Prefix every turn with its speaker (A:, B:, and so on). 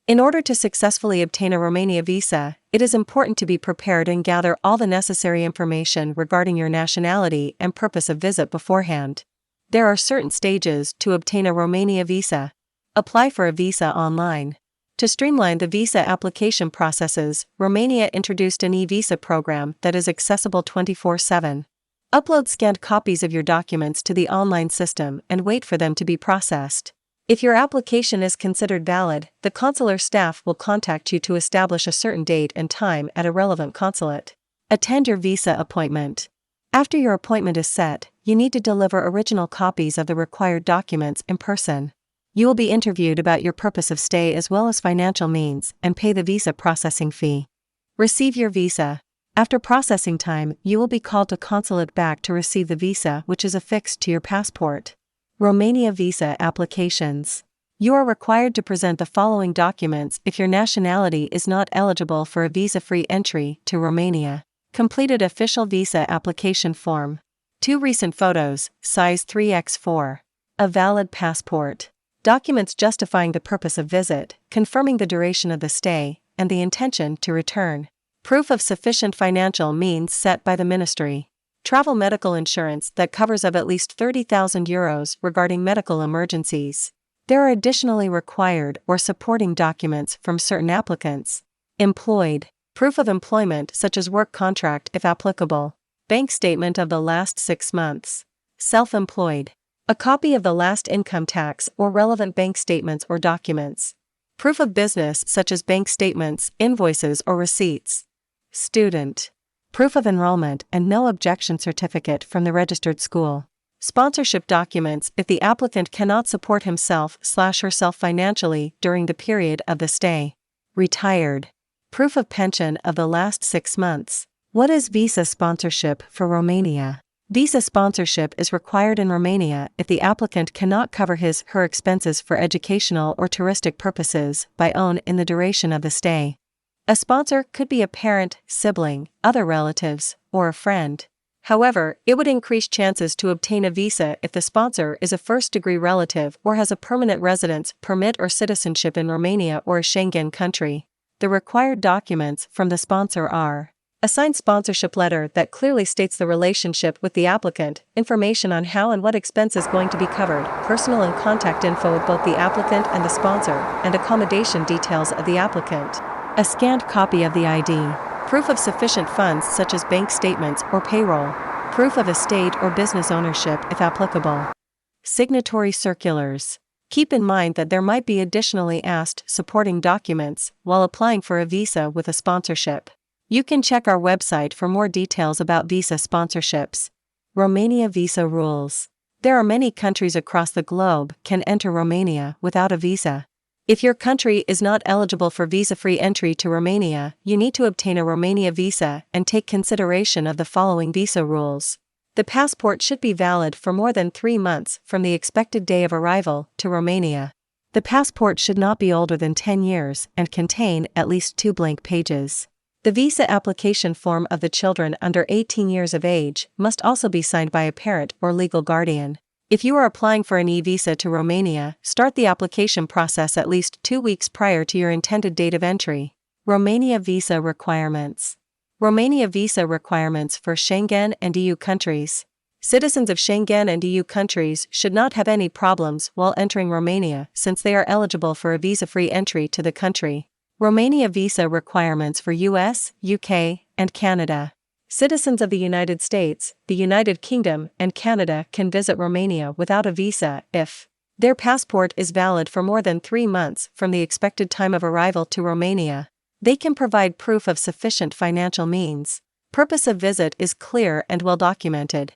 A: In order to successfully obtain a Romania visa, it is important to be prepared and gather all the necessary information regarding your nationality and purpose of visit beforehand. There are certain stages to obtain a Romania visa. Apply for a visa online. To streamline the visa application processes, Romania introduced an e-visa program that is accessible 24/7. Upload scanned copies of your documents to the online system and wait for them to be processed. If your application is considered valid, the consular staff will contact you to establish a certain date and time at a relevant consulate. Attend your visa appointment. After your appointment is set, you need to deliver original copies of the required documents in person. You will be interviewed about your purpose of stay as well as financial means and pay the visa processing fee. Receive your visa. After processing time, you will be called to consulate back to receive the visa, which is affixed to your passport. Romania visa applications. You are required to present the following documents if your nationality is not eligible for a visa-free entry to Romania. Completed official visa application form. 2 recent photos, size 3x4. A valid passport. Documents justifying the purpose of visit, confirming the duration of the stay, and the intention to return. Proof of sufficient financial means set by the ministry. Travel medical insurance that covers of at least €30,000 regarding medical emergencies. There are additionally required or supporting documents from certain applicants. Employed. Proof of employment such as work contract if applicable. Bank statement of the last 6 months. Self-employed. A copy of the last income tax or relevant bank statements or documents. Proof of business such as bank statements, invoices or receipts. Student. Proof of enrollment and no objection certificate from the registered school. Sponsorship documents if the applicant cannot support himself/herself financially during the period of the stay. Retired. Proof of pension of the last 6 months. What is visa sponsorship for Romania? Visa sponsorship is required in Romania if the applicant cannot cover his/her expenses for educational or touristic purposes by own in the duration of the stay. A sponsor could be a parent, sibling, other relatives, or a friend. However, it would increase chances to obtain a visa if the sponsor is a first-degree relative or has a permanent residence permit or citizenship in Romania or a Schengen country. The required documents from the sponsor are a signed sponsorship letter that clearly states the relationship with the applicant, information on how and what expense is going to be covered, personal and contact info of both the applicant and the sponsor, and accommodation details of the applicant. A scanned copy of the ID. Proof of sufficient funds such as bank statements or payroll. Proof of estate or business ownership if applicable. Signatory circulars. Keep in mind that there might be additionally asked supporting documents while applying for a visa with a sponsorship. You can check our website for more details about visa sponsorships. Romania visa rules. There are many countries across the globe can enter Romania without a visa. If your country is not eligible for visa-free entry to Romania, you need to obtain a Romania visa and take consideration of the following visa rules. The passport should be valid for more than 3 months from the expected day of arrival to Romania. The passport should not be older than 10 years and contain at least 2 blank pages. The visa application form of the children under 18 years of age must also be signed by a parent or legal guardian. If you are applying for an e-visa to Romania, start the application process at least 2 weeks prior to your intended date of entry. Romania visa requirements. Romania visa requirements for Schengen and EU countries. Citizens of Schengen and EU countries should not have any problems while entering Romania since they are eligible for a visa-free entry to the country. Romania visa requirements for US, UK, and Canada. Citizens of the United States, the United Kingdom, and Canada can visit Romania without a visa if their passport is valid for more than 3 months from the expected time of arrival to Romania. They can provide proof of sufficient financial means. Purpose of visit is clear and well documented.